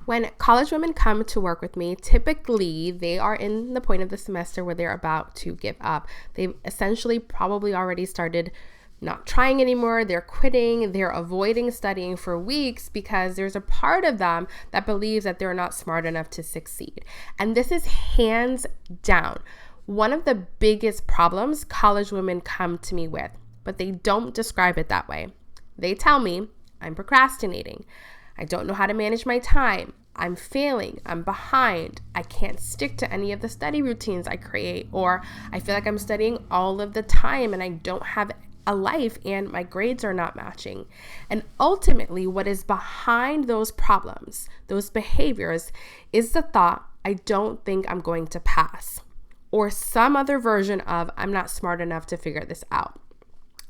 When college women come to work with me, typically they are in the point of the semester where they're about to give up. They've essentially probably already started not trying anymore. They're quitting. They're avoiding studying for weeks because there's a part of them that believes that they're not smart enough to succeed. And this is hands down one of the biggest problems college women come to me with, but they don't describe it that way. They tell me, I'm procrastinating. I don't know how to manage my time. I'm failing. I'm behind. I can't stick to any of the study routines I create, or I feel like I'm studying all of the time and I don't have a life and my grades are not matching. And ultimately, what is behind those problems, those behaviors, is the thought, I don't think I'm going to pass, or some other version of, I'm not smart enough to figure this out.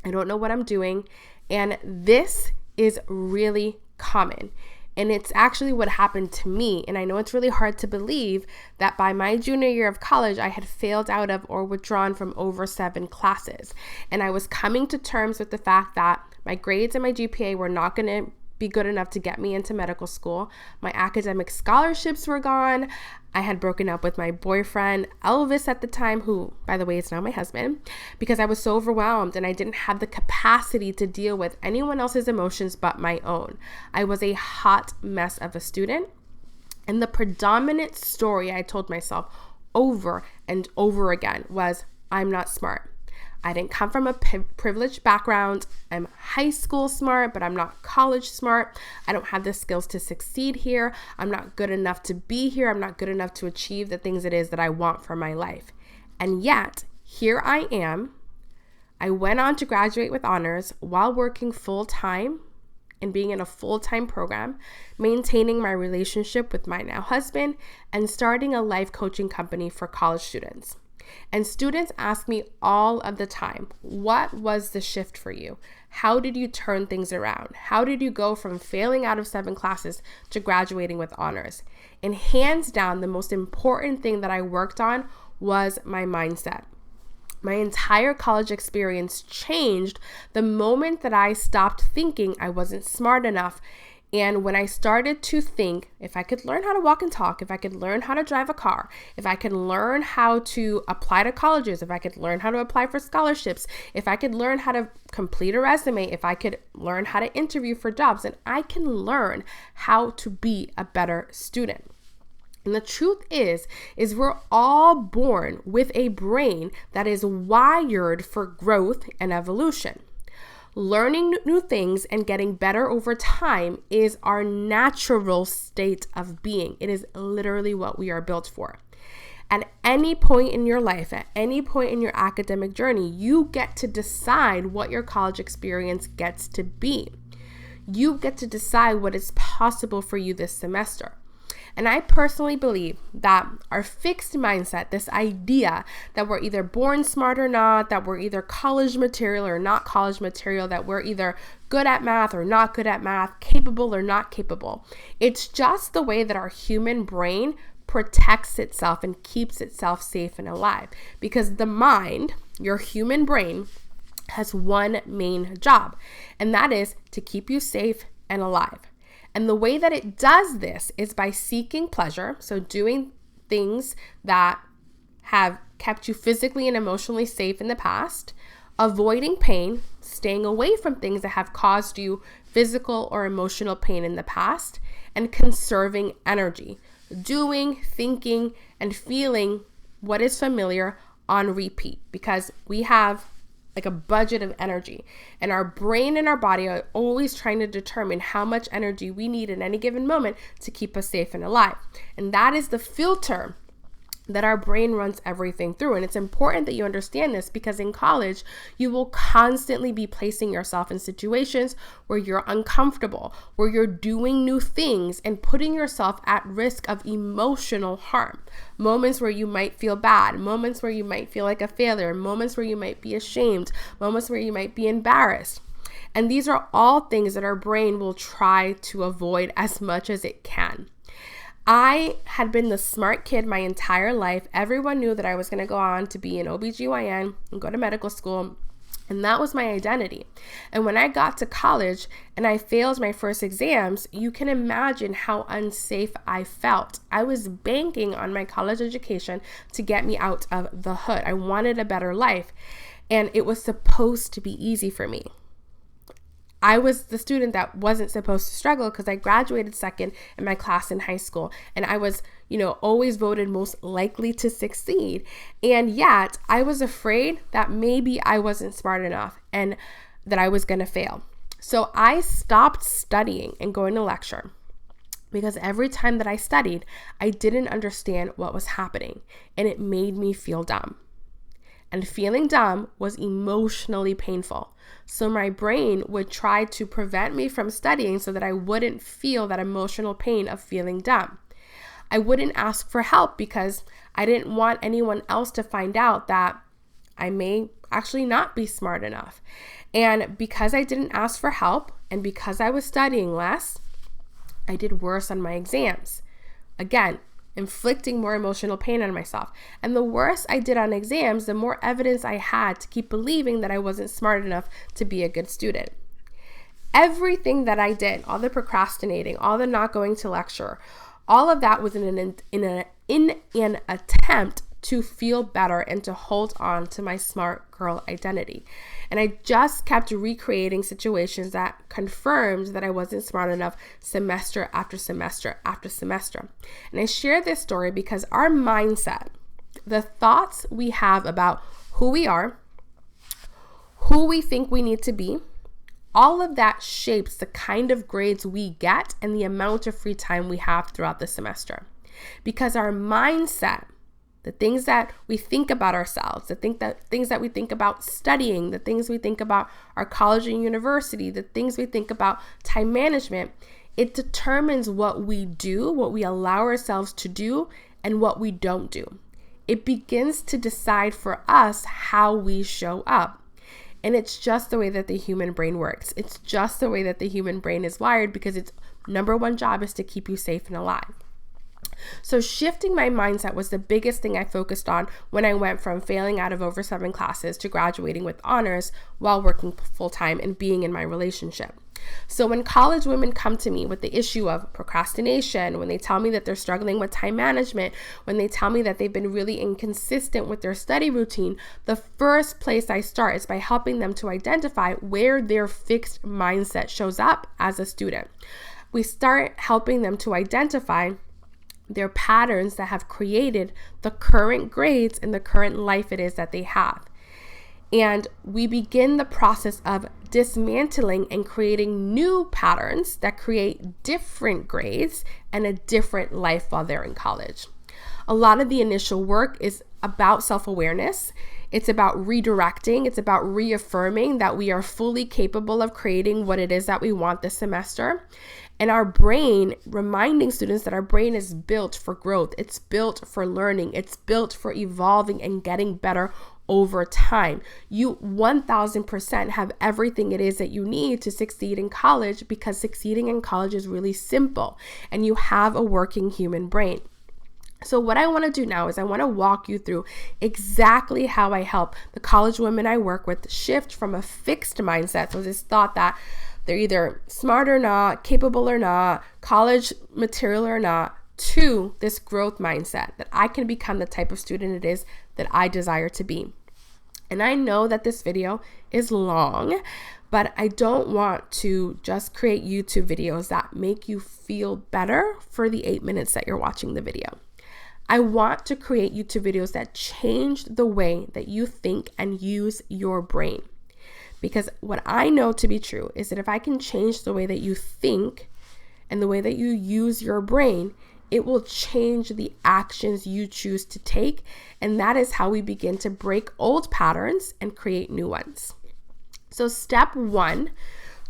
I don't know what I'm doing. And this is really common. And it's actually what happened to me. And I know it's really hard to believe that by my junior year of college, I had failed out of or withdrawn from over 7 classes. And I was coming to terms with the fact that my grades and my GPA were not going to be good enough to get me into medical school. My academic scholarships were gone. I had broken up with my boyfriend, Elvis, at the time, who, by the way, is now my husband, because I was so overwhelmed and I didn't have the capacity to deal with anyone else's emotions but my own. I was a hot mess of a student. And the predominant story I told myself over and over again was, I'm not smart. I didn't come from a privileged background. I'm high school smart, but I'm not college smart. I don't have the skills to succeed here. I'm not good enough to be here. I'm not good enough to achieve the things it is that I want for my life. And yet, here I am. I went on to graduate with honors while working full-time and being in a full-time program, maintaining my relationship with my now husband, and starting a life coaching company for college students. And students ask me all of the time, what was the shift for you? How did you turn things around? How did you go from failing out of 7 classes to graduating with honors? And hands down, the most important thing that I worked on was my mindset. My entire college experience changed the moment that I stopped thinking I wasn't smart enough. And when I started to think, if I could learn how to walk and talk, if I could learn how to drive a car, if I could learn how to apply to colleges, if I could learn how to apply for scholarships, if I could learn how to complete a resume, if I could learn how to interview for jobs, and I can learn how to be a better student. And the truth is we're all born with a brain that is wired for growth and evolution. Learning new things and getting better over time is our natural state of being. It is literally what we are built for. At any point in your life, at any point in your academic journey, you get to decide what your college experience gets to be. You get to decide what is possible for you this semester. And I personally believe that our fixed mindset, this idea that we're either born smart or not, that we're either college material or not college material, that we're either good at math or not good at math, capable or not capable, it's just the way that our human brain protects itself and keeps itself safe and alive. Because the mind, your human brain, has one main job, and that is to keep you safe and alive. And the way that it does this is by seeking pleasure, so doing things that have kept you physically and emotionally safe in the past, avoiding pain, staying away from things that have caused you physical or emotional pain in the past, and conserving energy, doing, thinking, and feeling what is familiar on repeat, because we have like a budget of energy, and our brain and our body are always trying to determine how much energy we need in any given moment to keep us safe and alive. And that is the filter that our brain runs everything through. And it's important that you understand this, because in college, you will constantly be placing yourself in situations where you're uncomfortable, where you're doing new things and putting yourself at risk of emotional harm. Moments where you might feel bad, moments where you might feel like a failure, moments where you might be ashamed, moments where you might be embarrassed. And these are all things that our brain will try to avoid as much as it can. I had been the smart kid my entire life. Everyone knew that I was going to go on to be an OBGYN and go to medical school. And that was my identity. And when I got to college and I failed my first exams, you can imagine how unsafe I felt. I was banking on my college education to get me out of the hood. I wanted a better life, and it was supposed to be easy for me. I was the student that wasn't supposed to struggle because I graduated second in my class in high school, and I was, always voted most likely to succeed. And yet I was afraid that maybe I wasn't smart enough and that I was going to fail. So I stopped studying and going to lecture because every time that I studied, I didn't understand what was happening, and it made me feel dumb. And feeling dumb was emotionally painful. So my brain would try to prevent me from studying so that I wouldn't feel that emotional pain of feeling dumb. I wouldn't ask for help because I didn't want anyone else to find out that I may actually not be smart enough. And because I didn't ask for help and because I was studying less, I did worse on my exams. Again, inflicting more emotional pain on myself. And the worse I did on exams, the more evidence I had to keep believing that I wasn't smart enough to be a good student. Everything that I did, all the procrastinating, all the not going to lecture, all of that was in an attempt to feel better and to hold on to my smart girl identity. And I just kept recreating situations that confirmed that I wasn't smart enough semester after semester after semester. And I share this story because our mindset, the thoughts we have about who we are, who we think we need to be, all of that shapes the kind of grades we get and the amount of free time we have throughout the semester. Because our mindset, the things that we think about ourselves, things that we think about studying, the things we think about our college and university, the things we think about time management, it determines what we do, what we allow ourselves to do, and what we don't do. It begins to decide for us how we show up. And it's just the way that the human brain works. It's just the way that the human brain is wired because its number one job is to keep you safe and alive. So shifting my mindset was the biggest thing I focused on when I went from failing out of over 7 classes to graduating with honors while working full-time and being in my relationship. So when college women come to me with the issue of procrastination, when they tell me that they're struggling with time management, when they tell me that they've been really inconsistent with their study routine, the first place I start is by helping them to identify where their fixed mindset shows up as a student. We start helping them to identify their patterns that have created the current grades and the current life it is that they have. And we begin the process of dismantling and creating new patterns that create different grades and a different life while they're in college. A lot of the initial work is about self-awareness. It's about redirecting. It's about reaffirming that we are fully capable of creating what it is that we want this semester. And our brain, reminding students that our brain is built for growth. It's built for learning. It's built for evolving and getting better over time. You 1000% have everything it is that you need to succeed in college because succeeding in college is really simple and you have a working human brain. So what I want to do now is I want to walk you through exactly how I help the college women I work with shift from a fixed mindset, so this thought that they're either smart or not, capable or not, college material or not, to this growth mindset that I can become the type of student it is that I desire to be. And I know that this video is long, but I don't want to just create YouTube videos that make you feel better for the 8 minutes that you're watching the video. I want to create YouTube videos that change the way that you think and use your brain. Because what I know to be true is that if I can change the way that you think and the way that you use your brain, it will change the actions you choose to take. And that is how we begin to break old patterns and create new ones. So step 1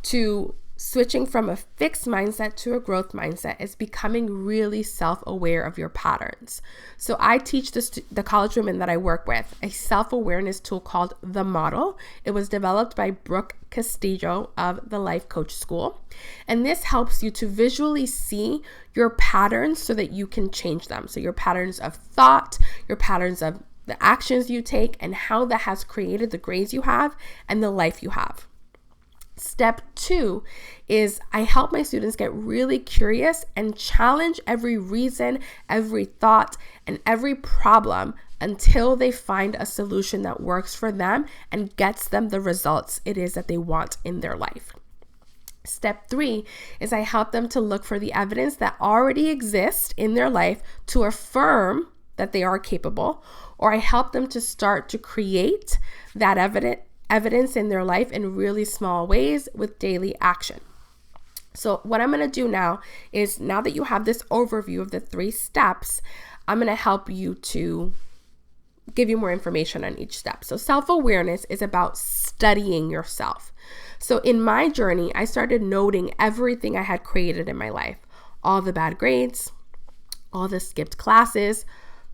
to switching from a fixed mindset to a growth mindset is becoming really self-aware of your patterns. So I teach the college women that I work with a self-awareness tool called The Model. It was developed by Brooke Castillo of the Life Coach School. And this helps you to visually see your patterns so that you can change them. So your patterns of thought, your patterns of the actions you take, and how that has created the grades you have and the life you have. Step 2 is I help my students get really curious and challenge every reason, every thought, and every problem until they find a solution that works for them and gets them the results it is that they want in their life. Step 3 is I help them to look for the evidence that already exists in their life to affirm that they are capable, or I help them to start to create that evidence in their life in really small ways with daily action. So what I'm going to do now is, now that you have this overview of the 3 steps, I'm going to help you to give you more information on each step. So self-awareness is about studying yourself. So in my journey, I started noting everything I had created in my life, all the bad grades, all the skipped classes,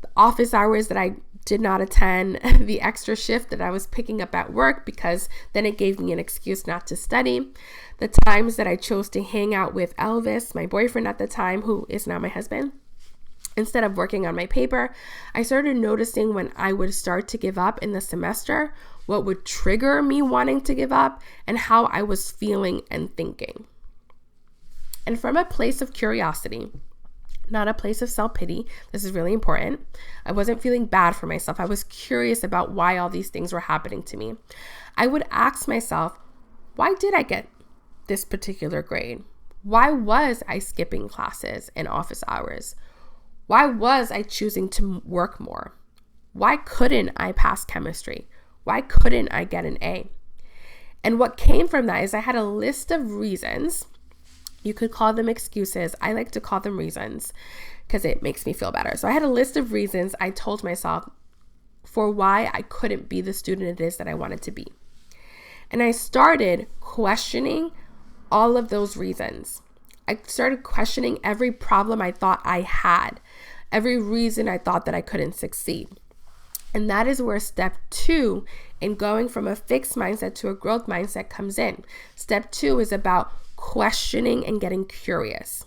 the office hours that I did not attend, the extra shift that I was picking up at work because then it gave me an excuse not to study, the times that I chose to hang out with Elvis, my boyfriend at the time, who is now my husband, instead of working on my paper. I started noticing when I would start to give up in the semester, what would trigger me wanting to give up, and how I was feeling and thinking. And from a place of curiosity, not a place of self-pity, this is really important. I wasn't feeling bad for myself. I was curious about why all these things were happening to me. I would ask myself, why did I get this particular grade? Why was I skipping classes and office hours? Why was I choosing to work more? Why couldn't I pass chemistry? Why couldn't I get an A? And what came from that is I had a list of reasons. You could call them excuses. I like to call them reasons because it makes me feel better. So I had a list of reasons I told myself for why I couldn't be the student it is that I wanted to be. And I started questioning all of those reasons. I started questioning every problem I thought I had, every reason I thought that I couldn't succeed. And that is where step 2 in going from a fixed mindset to a growth mindset comes in. Step 2 is about questioning and getting curious.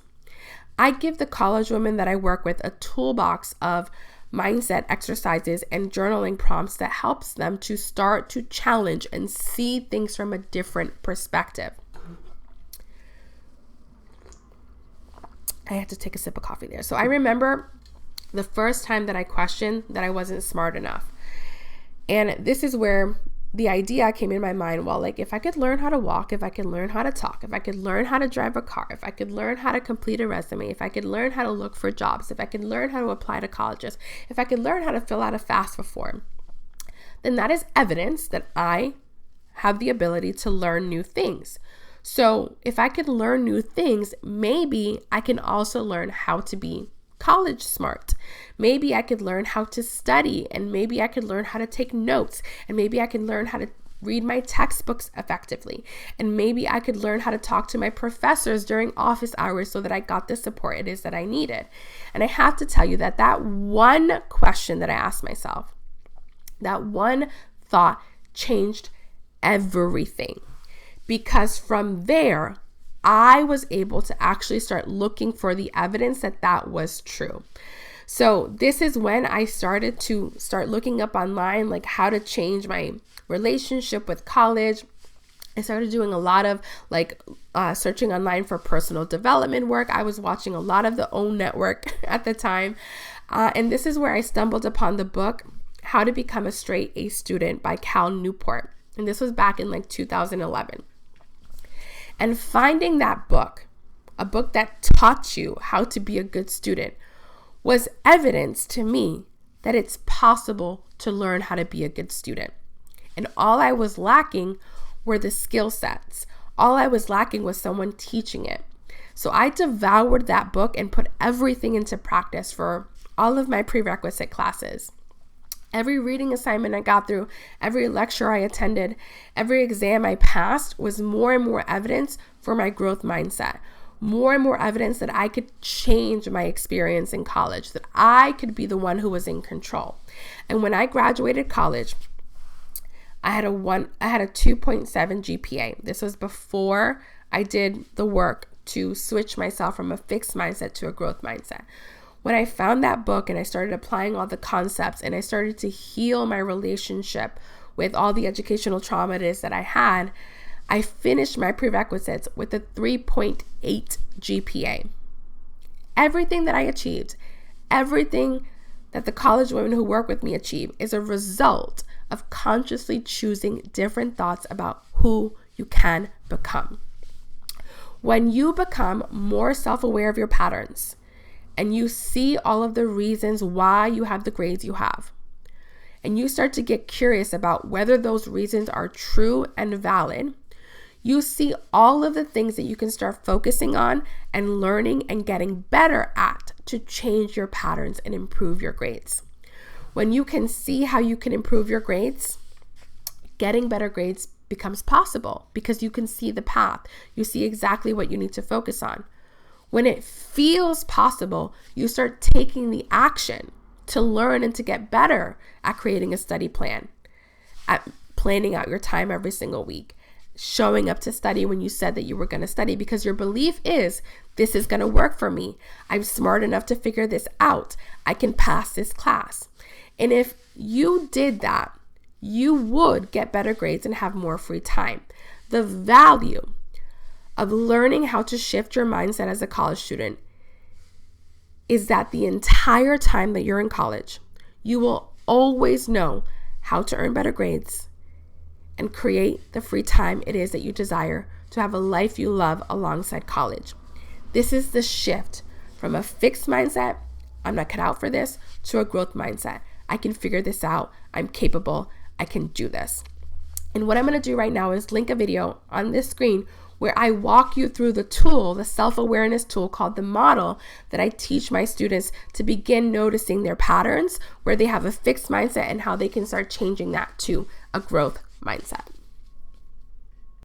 I give the college women that I work with a toolbox of mindset exercises and journaling prompts that helps them to start to challenge and see things from a different perspective. I had to take a sip of coffee there. So I remember the first time that I questioned that I wasn't smart enough. And this is where the idea came in my mind, well, like if I could learn how to walk, if I could learn how to talk, if I could learn how to drive a car, if I could learn how to complete a resume, if I could learn how to look for jobs, if I could learn how to apply to colleges, if I could learn how to fill out a FAFSA form, then that is evidence that I have the ability to learn new things. So if I could learn new things, maybe I can also learn how to be college smart. Maybe I could learn how to study, and maybe I could learn how to take notes, and maybe I could learn how to read my textbooks effectively, and maybe I could learn how to talk to my professors during office hours so that I got the support it is that I needed. And I have to tell you that that one question that I asked myself, that one thought changed everything, because from there I was able to actually start looking for the evidence that that was true. So this is when I started to start looking up online, like how to change my relationship with college. I started doing a lot of searching online for personal development work. I was watching a lot of the OWN Network at the time. And this is where I stumbled upon the book, How to Become a Straight A Student by Cal Newport. And this was back in 2011. And finding that book, a book that taught you how to be a good student, was evidence to me that it's possible to learn how to be a good student. And all I was lacking were the skill sets. All I was lacking was someone teaching it. So I devoured that book and put everything into practice for all of my prerequisite classes. Every reading assignment I got through, every lecture I attended, every exam I passed was more and more evidence for my growth mindset. More and more evidence that I could change my experience in college, that I could be the one who was in control. And when I graduated college, I had a 2.7 GPA. This was before I did the work to switch myself from a fixed mindset to a growth mindset. When I found that book and I started applying all the concepts and I started to heal my relationship with all the educational trauma it is that I had, I finished my prerequisites with a 3.8 GPA. Everything that I achieved, everything that the college women who work with me achieve is a result of consciously choosing different thoughts about who you can become. When you become more self-aware of your patterns and you see all of the reasons why you have the grades you have, and you start to get curious about whether those reasons are true and valid, you see all of the things that you can start focusing on and learning and getting better at to change your patterns and improve your grades. When you can see how you can improve your grades, getting better grades becomes possible because you can see the path. You see exactly what you need to focus on. When it feels possible, you start taking the action to learn and to get better at creating a study plan, at planning out your time every single week, showing up to study when you said that you were going to study because your belief is, this is going to work for me. I'm smart enough to figure this out. I can pass this class. And if you did that, you would get better grades and have more free time. The value of learning how to shift your mindset as a college student is that the entire time that you're in college, you will always know how to earn better grades and create the free time it is that you desire to have a life you love alongside college. This is the shift from a fixed mindset, I'm not cut out for this, to a growth mindset. I can figure this out. I'm capable. I can do this. And what I'm going to do right now is link a video on this screen where I walk you through the tool, the self-awareness tool called the model that I teach my students to begin noticing their patterns where they have a fixed mindset and how they can start changing that to a growth mindset.